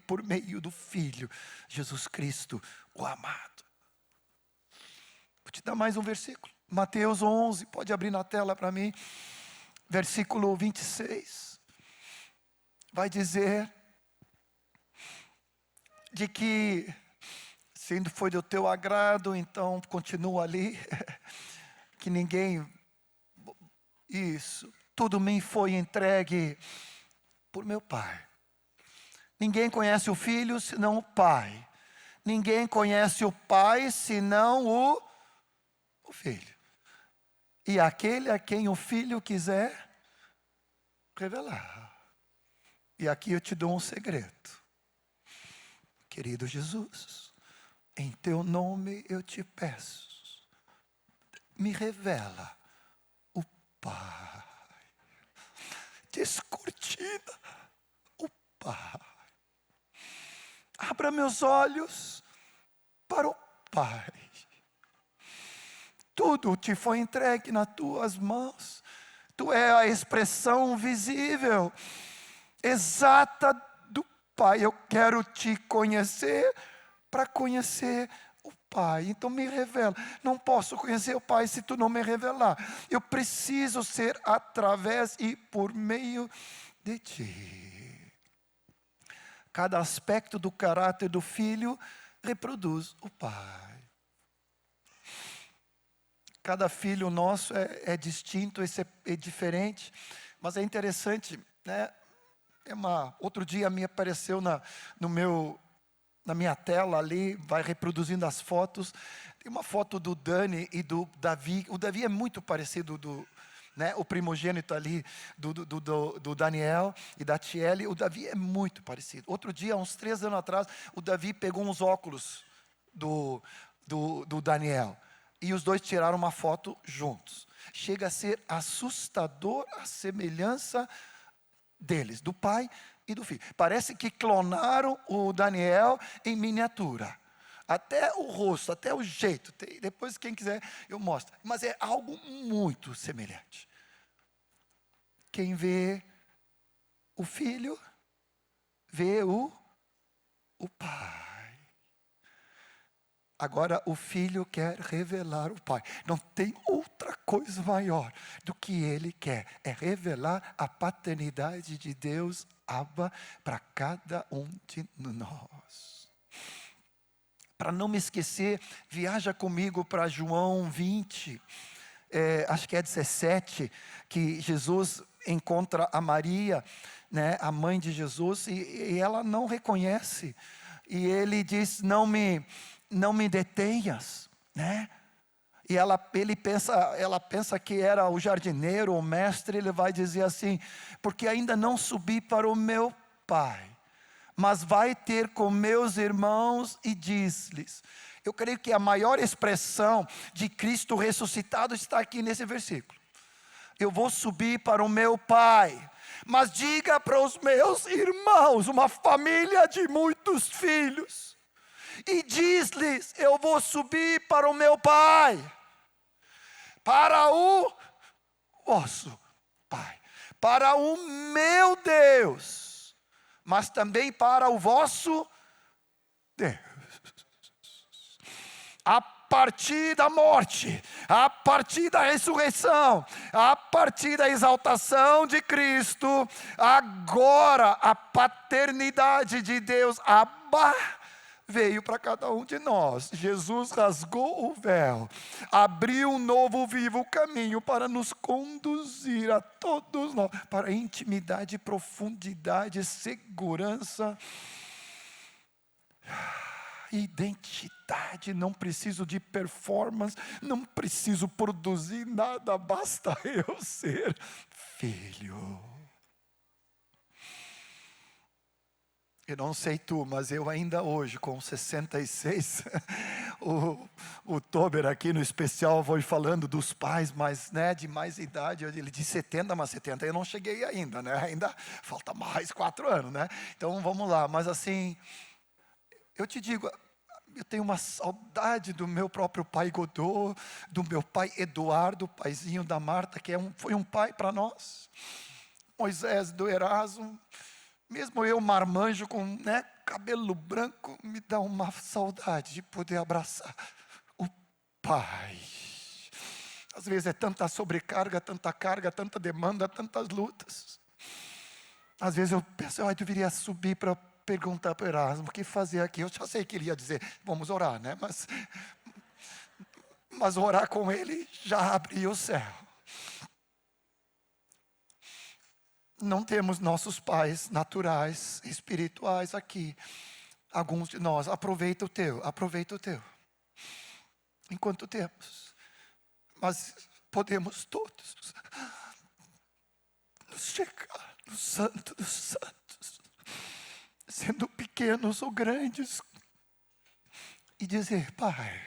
por meio do Filho, Jesus Cristo, o amado. Vou te dar mais um versículo. Mateus 11, pode abrir na tela para mim. Versículo 26. Vai dizer de que, sendo foi do teu agrado, então continua ali, que ninguém, tudo me foi entregue por meu Pai. Ninguém conhece o Filho senão o Pai. Ninguém conhece o Pai senão o Filho. E aquele a quem o Filho quiser revelar. E aqui eu te dou um segredo. Querido Jesus, em teu nome eu te peço, me revela o Pai. Descortina o Pai. Abra meus olhos para o Pai. Tudo te foi entregue nas tuas mãos. Tu é a expressão visível, exata do Pai. Eu quero te conhecer para conhecer o Pai. Então me revela. Não posso conhecer o Pai se tu não me revelar. Eu preciso ser através e por meio de ti. Cada aspecto do caráter do Filho reproduz o Pai. Cada filho nosso é distinto, é diferente, mas é interessante, né? Outro dia me apareceu na minha tela ali, vai reproduzindo as fotos. Tem uma foto do Dani e do Davi. O Davi é muito parecido né, o primogênito ali do Daniel e da Tiele. O Davi é muito parecido. Outro dia, uns 3 anos atrás, o Davi pegou uns óculos do Daniel. E os dois tiraram uma foto juntos. Chega a ser assustador a semelhança deles, do pai e do filho. Parece que clonaram o Daniel em miniatura. Até o rosto, até o jeito. Depois, quem quiser, eu mostro. Mas é algo muito semelhante. Quem vê o filho, vê o pai. Agora o Filho quer revelar o Pai. Não tem outra coisa maior do que Ele quer. É revelar a paternidade de Deus, Abba, para cada um de nós. Para não me esquecer, viaja comigo para João 20, acho que é 17, que Jesus encontra a Maria, né, a mãe de Jesus, e ela não reconhece. E ele diz, não me detenhas, né? E ela pensa que era o jardineiro, o mestre. Ele vai dizer assim, porque ainda não subi para o meu Pai, mas vai ter com meus irmãos e diz-lhes. Eu creio que a maior expressão de Cristo ressuscitado está aqui nesse versículo. Eu vou subir para o meu Pai. Mas diga para os meus irmãos, uma família de muitos filhos, e diz-lhes: eu vou subir para o meu Pai, para o vosso Pai, para o meu Deus, mas também para o vosso Deus. A partir da morte, a partir da ressurreição, a partir da exaltação de Cristo, agora a paternidade de Deus, Abba, veio para cada um de nós. Jesus rasgou o véu, abriu um novo vivo caminho para nos conduzir a todos nós, para intimidade, profundidade, segurança, identidade. Não preciso de performance, não preciso produzir nada, basta eu ser filho. Eu não sei tu, mas eu ainda hoje, com 66, o Tober aqui no especial foi falando dos pais, mas de mais idade, ele disse 70, mas 70 eu não cheguei ainda, ainda falta mais 4 anos, Então vamos lá, mas assim, eu te digo, eu tenho uma saudade do meu próprio pai Godot, do meu pai Eduardo, paizinho da Marta, que foi um pai para nós. Moisés do Erasmo, mesmo eu marmanjo com cabelo branco, me dá uma saudade de poder abraçar o pai. Às vezes é tanta sobrecarga, tanta carga, tanta demanda, tantas lutas. Às vezes eu penso, eu deveria subir para perguntar para o Erasmo, o que fazer aqui? Eu já sei que ele ia dizer, vamos orar, Mas orar com ele já abriu o céu. Não temos nossos pais naturais, espirituais aqui. Alguns de nós, aproveita o teu. Enquanto temos. Mas podemos todos nos chegar no Santo dos Santos, sendo pequenos ou grandes, e dizer: Pai,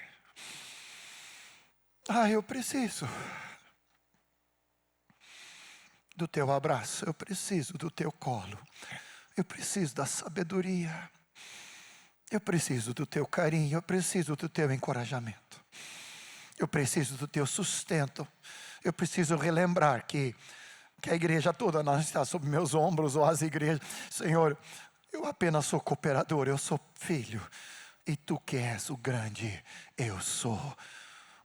eu preciso do teu abraço, eu preciso do teu colo, eu preciso da sabedoria, eu preciso do teu carinho, eu preciso do teu encorajamento, eu preciso do teu sustento. Eu preciso relembrar que a igreja toda não está sob meus ombros, ou as igrejas. Senhor, eu apenas sou cooperador, eu sou filho, e tu que és o grande, eu sou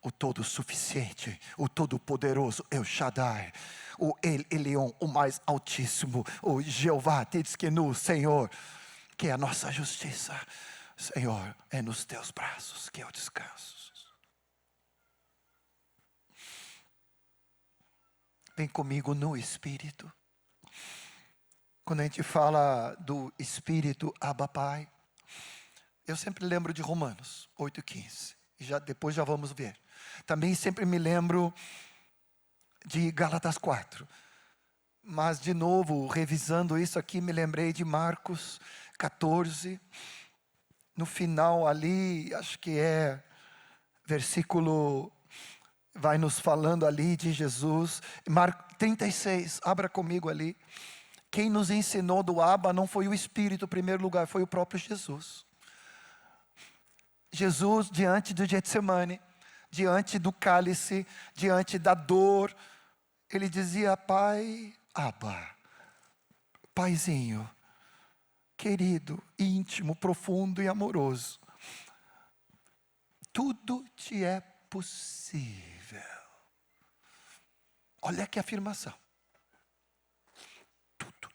o todo suficiente, o todo poderoso, El Shaddai, o El Elyon, o mais altíssimo, o Jeová Tsidkenu, Senhor, que é a nossa justiça. Senhor, é nos teus braços que eu descanso. Vem comigo no Espírito. Quando a gente fala do Espírito, Abba Pai, eu sempre lembro de Romanos 8,15. Depois já vamos ver. Também sempre me lembro de Gálatas 4. Mas de novo, revisando isso aqui, me lembrei de Marcos 14. No final ali, acho que é versículo, vai nos falando ali de Jesus. Marcos 36, abra comigo ali. Quem nos ensinou do Abba não foi o Espírito em primeiro lugar, foi o próprio Jesus. Jesus, diante do Getsemane, diante do cálice, diante da dor, ele dizia: Pai, Abba, Paizinho, querido, íntimo, profundo e amoroso, tudo te é possível. Olha que afirmação.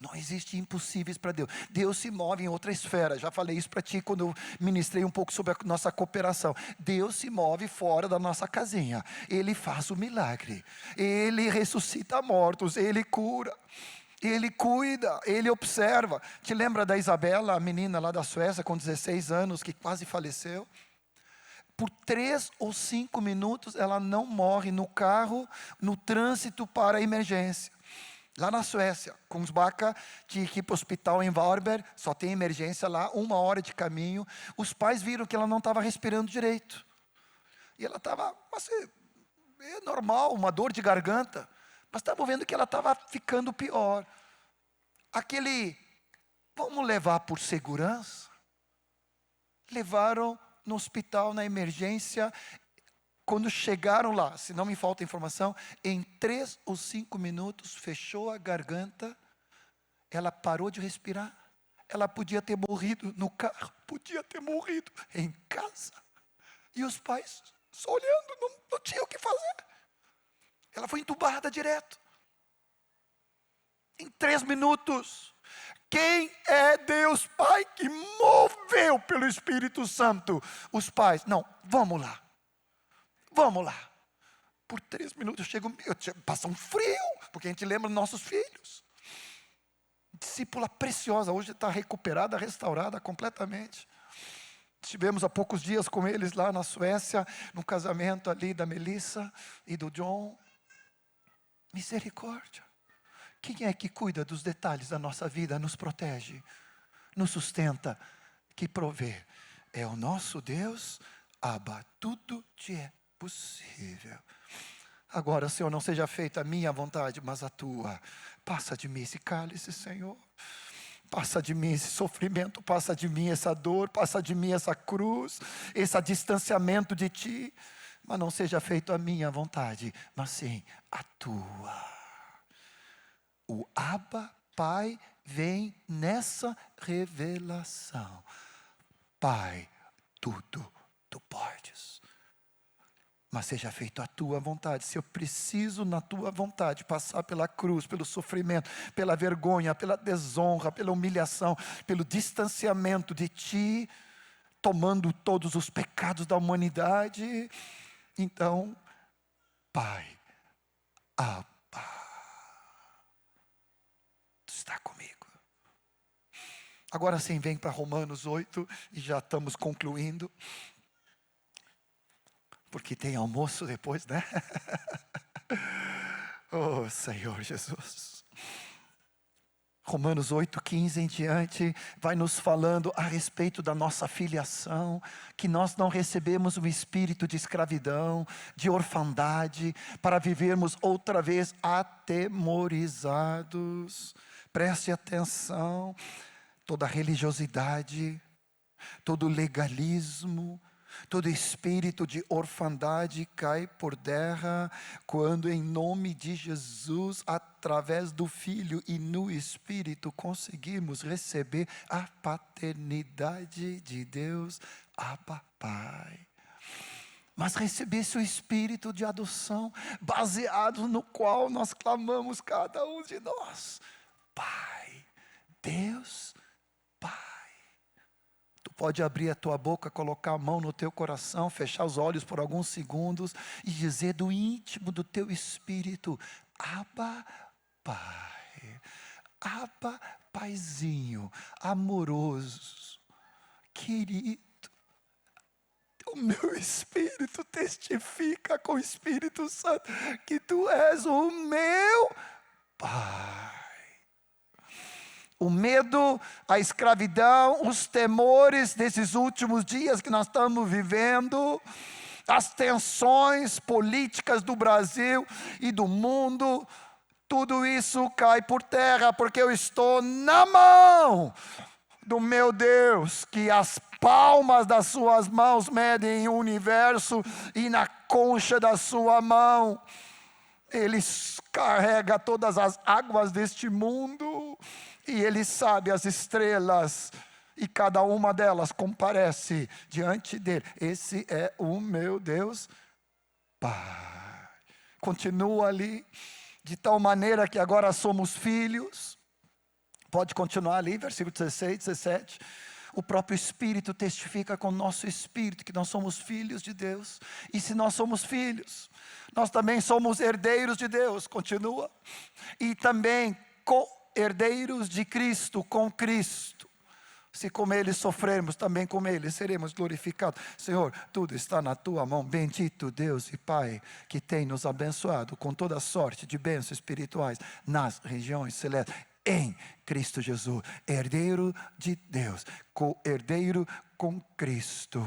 Não existe impossíveis para Deus. Deus se move em outra esfera. Já falei isso para ti quando eu ministrei um pouco sobre a nossa cooperação. Deus se move fora da nossa casinha. Ele faz o milagre. Ele ressuscita mortos. Ele cura. Ele cuida. Ele observa. Te lembra da Isabela, a menina lá da Suécia com 16 anos que quase faleceu? Por 3 ou 5 minutos ela não morre no carro, no trânsito para a emergência. Lá na Suécia, Kungsbacka, tinha que ir para o hospital em Varberg, só tem emergência lá, 1 hora de caminho. Os pais viram que ela não estava respirando direito. E ela estava, é normal, uma dor de garganta. Mas estavam vendo que ela estava ficando pior. vamos levar por segurança. Levaram no hospital, na emergência. Quando chegaram lá, se não me falta informação, em 3 ou 5 minutos, fechou a garganta, ela parou de respirar. Ela podia ter morrido no carro, podia ter morrido em casa. E os pais só olhando, não tinha o que fazer. Ela foi entubada direto. Em 3 minutos. Quem é Deus Pai que moveu pelo Espírito Santo os pais? Não, vamos lá. Vamos lá. Por 3 minutos passa um frio, porque a gente lembra dos nossos filhos. Discípula preciosa, hoje está recuperada, restaurada completamente. Estivemos há poucos dias com eles lá na Suécia, no casamento ali da Melissa e do John. Misericórdia. Quem é que cuida dos detalhes da nossa vida, nos protege, nos sustenta, que provê? É o nosso Deus. Abba, tudo te é possível. Agora, Senhor, não seja feita a minha vontade, mas a tua. Passa de mim esse cálice, Senhor. Passa de mim esse sofrimento, passa de mim essa dor, passa de mim essa cruz, esse distanciamento de ti. Mas não seja feita a minha vontade, mas sim a tua. O Abba, Pai, vem nessa revelação. Pai, tudo tu podes. Mas seja feita a tua vontade. Se eu preciso na tua vontade passar pela cruz, pelo sofrimento, pela vergonha, pela desonra, pela humilhação, pelo distanciamento de ti, tomando todos os pecados da humanidade, então, Pai, Abba, tu está comigo. Agora sim, vem para Romanos 8 e já estamos concluindo. Porque tem almoço depois, né? Oh, Senhor Jesus. Romanos 8:15 em diante, vai nos falando a respeito da nossa filiação, que nós não recebemos um espírito de escravidão, de orfandade, para vivermos outra vez atemorizados. Preste atenção, toda religiosidade, todo legalismo, todo espírito de orfandade cai por terra quando em nome de Jesus, através do Filho e no Espírito, conseguimos receber a paternidade de Deus, Abba, Pai. Mas recebesse o espírito de adoção, baseado no qual nós clamamos cada um de nós, Pai, Deus, Pai. Pode abrir a tua boca, colocar a mão no teu coração, fechar os olhos por alguns segundos e dizer do íntimo do teu espírito, Abba, Pai, Abba, Paizinho, amoroso, querido. O meu espírito testifica com o Espírito Santo que tu és o meu Pai. O medo, a escravidão, os temores desses últimos dias que nós estamos vivendo, as tensões políticas do Brasil e do mundo, tudo isso cai por terra, porque eu estou na mão do meu Deus, que as palmas das suas mãos medem o universo, e na concha da sua mão Ele carrega todas as águas deste mundo, e Ele sabe as estrelas, e cada uma delas comparece diante dEle. Esse é o meu Deus Pai. Continua ali, de tal maneira que agora somos filhos. Pode continuar ali, versículo 16, 17. O próprio Espírito testifica com o nosso espírito que nós somos filhos de Deus. E se nós somos filhos, nós também somos herdeiros de Deus. Continua. E também co-herdeiros de Cristo, com Cristo. Se com Ele sofrermos, também com Ele seremos glorificados. Senhor, tudo está na Tua mão. Bendito Deus e Pai, que tem nos abençoado com toda sorte de bênçãos espirituais nas regiões celestes, em Cristo Jesus, herdeiro de Deus, co-herdeiro com Cristo.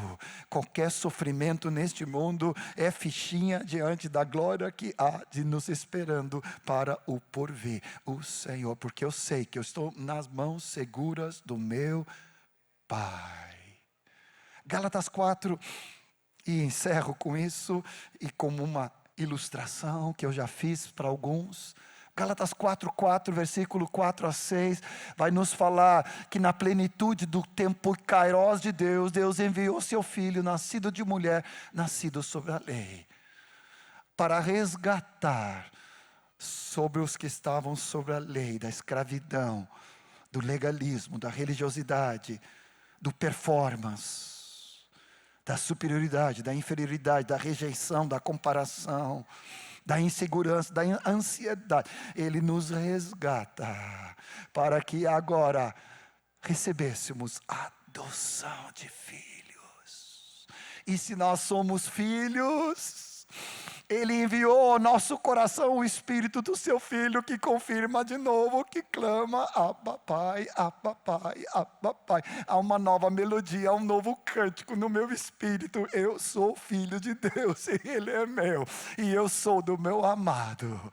Qualquer sofrimento neste mundo é fichinha diante da glória que há de nos esperando para o porvir, o Senhor, porque eu sei que eu estou nas mãos seguras do meu Pai. Gálatas 4, e encerro com isso, e como uma ilustração que eu já fiz para alguns. Gálatas 4:4, versículo 4 a 6, vai nos falar que na plenitude do tempo kairós de Deus, Deus enviou seu Filho, nascido de mulher, nascido sobre a lei, para resgatar sobre os que estavam sobre a lei, da escravidão, do legalismo, da religiosidade, do performance, da superioridade, da inferioridade, da rejeição, da comparação, da insegurança, da ansiedade. Ele nos resgata para que agora recebêssemos a adoção de filhos. E se nós somos filhos, Ele enviou ao nosso coração o Espírito do seu Filho, que confirma de novo, que clama, Abba Pai, Abba Pai, Abba Pai. Há uma nova melodia, há um novo cântico no meu espírito. Eu sou filho de Deus, e Ele é meu, e eu sou do meu amado.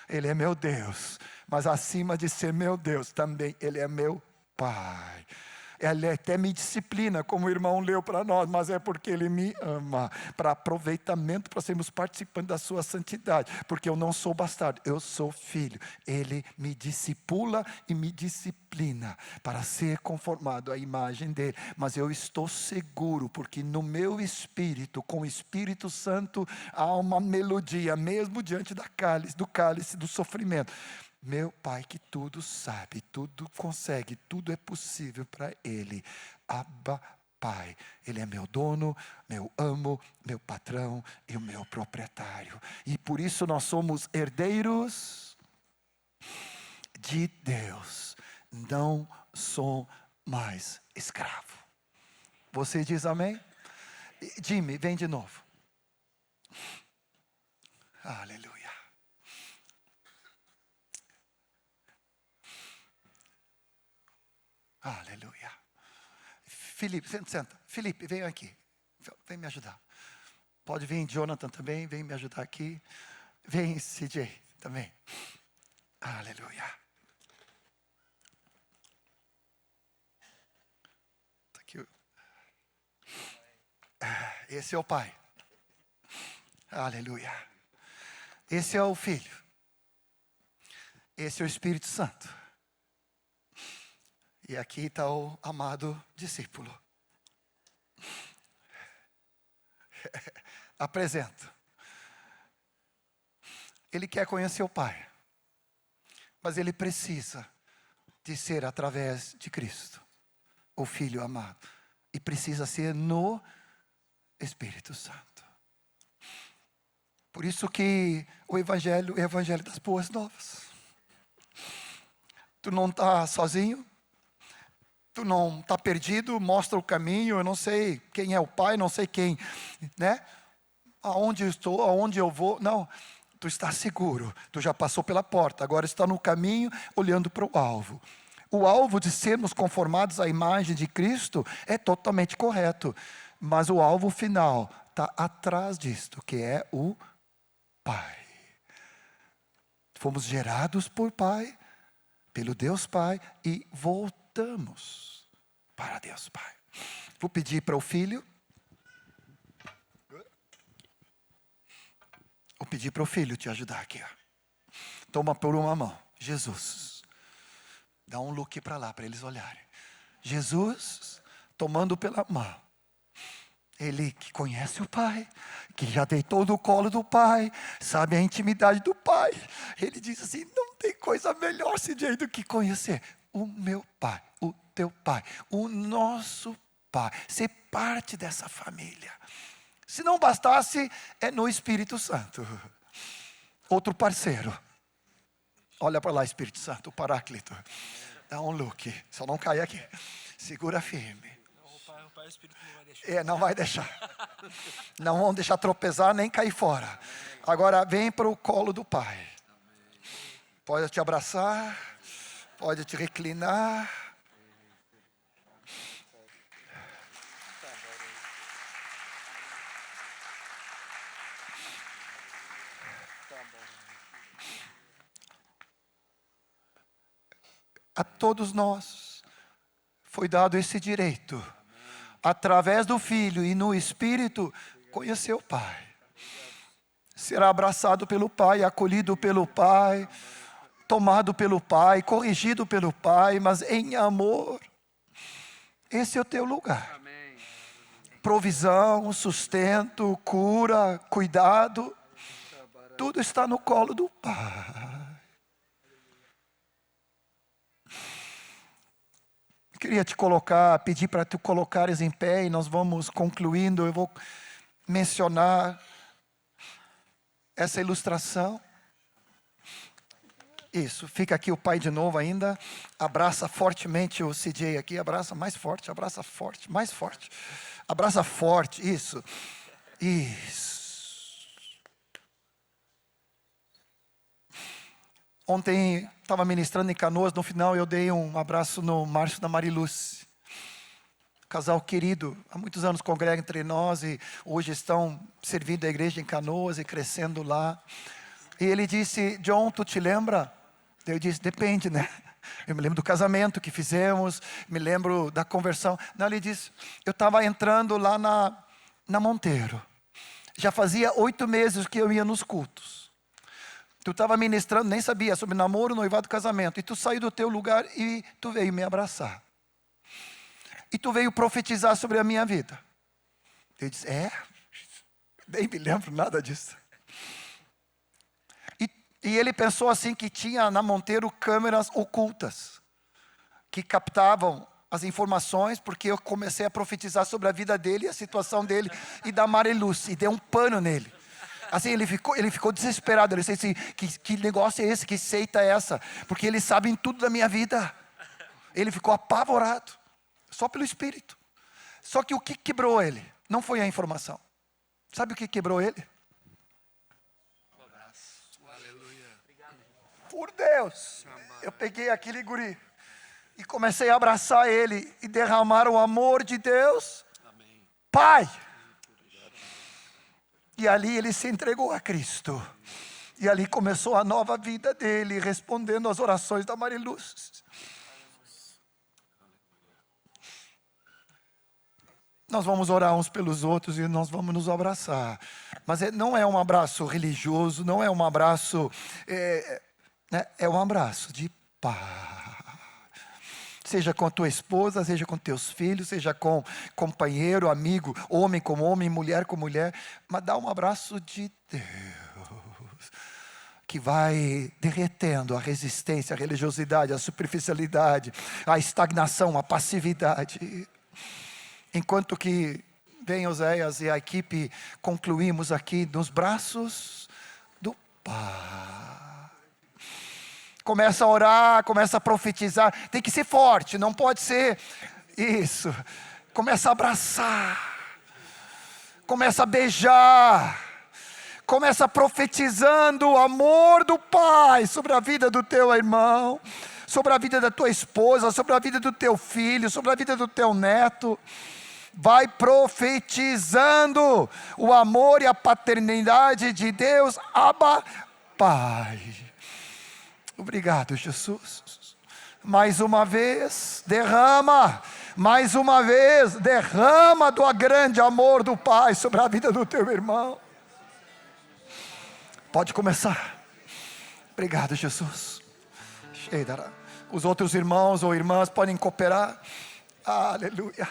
Ele é meu Deus, mas acima de ser meu Deus, também Ele é meu Pai. Ele até me disciplina, como o irmão leu para nós, mas é porque Ele me ama, para aproveitamento, para sermos participantes da sua santidade, porque eu não sou bastardo, eu sou filho. Ele me discipula e me disciplina, para ser conformado à imagem dEle, mas eu estou seguro, porque no meu espírito, com o Espírito Santo, há uma melodia, mesmo diante do cálice do sofrimento. Meu Pai que tudo sabe, tudo consegue, tudo é possível para Ele. Abba Pai, Ele é meu dono, meu amo, meu patrão e o meu proprietário. E por isso nós somos herdeiros de Deus. Não sou mais escravo. Você diz amém? Jimmy, vem de novo. Aleluia. Aleluia. Felipe, senta. Felipe, vem aqui. Vem me ajudar. Pode vir, Jonathan também, vem me ajudar aqui. Vem, CJ, também. Aleluia. Tá aqui. Esse é o Pai. Aleluia. Esse é o Filho. Esse é o Espírito Santo. E aqui está o amado discípulo. Apresento. Ele quer conhecer o Pai, mas ele precisa de ser através de Cristo, o Filho amado. E precisa ser no Espírito Santo. Por isso que o Evangelho é o Evangelho das boas novas. Tu não está sozinho. Tu não está perdido, mostra o caminho. Eu não sei quem é o Pai, não sei quem, né? Aonde eu estou, aonde eu vou. Não, tu está seguro. Tu já passou pela porta, agora está no caminho, olhando para o alvo. O alvo de sermos conformados à imagem de Cristo é totalmente correto. Mas o alvo final está atrás disto, que é o Pai. Fomos gerados por Pai, pelo Deus Pai, e voltamos para Deus Pai. Vou pedir para o Filho. Vou pedir para o Filho te ajudar aqui. Ó. Toma por uma mão. Jesus. Dá um look para lá, para eles olharem. Jesus, tomando pela mão. Ele que conhece o Pai, que já deitou no colo do Pai, sabe a intimidade do Pai. Ele diz assim, não tem coisa melhor, CJ, do que conhecer o meu Pai, o teu Pai, o nosso Pai. Ser parte dessa família. Se não bastasse, é no Espírito Santo. Outro parceiro. Olha para lá, Espírito Santo, o Paráclito. Dá um look, só não cai aqui. Segura firme. O Pai Espírito não vai deixar. Não vai deixar. Não vão deixar tropeçar nem cair fora. Agora vem para o colo do Pai. Pode te abraçar, pode te reclinar. a todos nós foi dado esse direito, através do Filho e no Espírito, conhecer o Pai. Será abraçado pelo Pai, acolhido pelo Pai, tomado pelo Pai, corrigido pelo Pai, mas em amor. Esse é o teu lugar. Provisão, sustento, cura, cuidado, tudo está no colo do Pai. Queria te pedir para tu colocares em pé e nós vamos concluindo. Eu vou mencionar essa ilustração. Isso, fica aqui o pai de novo ainda. Abraça fortemente o CJ aqui, abraça mais forte, mais forte. Abraça forte, isso. Ontem estava ministrando em Canoas, no final eu dei um abraço no Márcio da Mariluz. Casal querido, há muitos anos congrega entre nós e hoje estão servindo a igreja em Canoas e crescendo lá. E ele disse, John, tu te lembra? Eu disse, depende, né? Eu me lembro do casamento que fizemos, me lembro da conversão. Não, ele disse, eu estava entrando lá na Monteiro. Já fazia 8 meses que eu ia nos cultos. Tu estava ministrando, nem sabia sobre namoro, noivado, casamento. E tu saiu do teu lugar e tu veio me abraçar. E tu veio profetizar sobre a minha vida. Eu disse, nem me lembro nada disso. E ele pensou assim que tinha na Monteiro câmeras ocultas. Que captavam as informações, porque eu comecei a profetizar sobre a vida dele, a situação dele e da Mariluz. E deu um pano nele. Assim, ele ficou desesperado. Ele disse assim, que negócio é esse? Que seita é essa? Porque eles sabem tudo da minha vida. Ele ficou apavorado. Só pelo Espírito. Só que o que quebrou ele? Não foi a informação. Sabe o que quebrou ele? Um abraço. Aleluia. Por Deus. Eu peguei aquele guri. E comecei a abraçar ele. E derramar o amor de Deus. Amém. Pai. E ali ele se entregou a Cristo. E ali começou a nova vida dele, respondendo às orações da Mariluz. Nós vamos orar uns pelos outros e nós vamos nos abraçar. Mas não é um abraço religioso, não é um abraço... É um abraço de paz. Seja com a tua esposa, seja com teus filhos, seja com companheiro, amigo, homem com homem, mulher com mulher. Mas dá um abraço de Deus, que vai derretendo a resistência, a religiosidade, a superficialidade, a estagnação, a passividade. Enquanto que vem Oséias e a equipe concluímos aqui nos braços do Pai. Começa a orar, começa a profetizar. Tem que ser forte, não pode ser isso. Começa a abraçar. Começa a beijar. Começa profetizando o amor do Pai sobre a vida do teu irmão, sobre a vida da tua esposa, sobre a vida do teu filho, sobre a vida do teu neto. Vai profetizando o amor e a paternidade de Deus, Abba, Pai. Obrigado, Jesus. Mais uma vez, derrama. Mais uma vez, derrama do grande amor do Pai sobre a vida do teu irmão. Pode começar. Obrigado, Jesus. Os outros irmãos ou irmãs podem cooperar. Aleluia.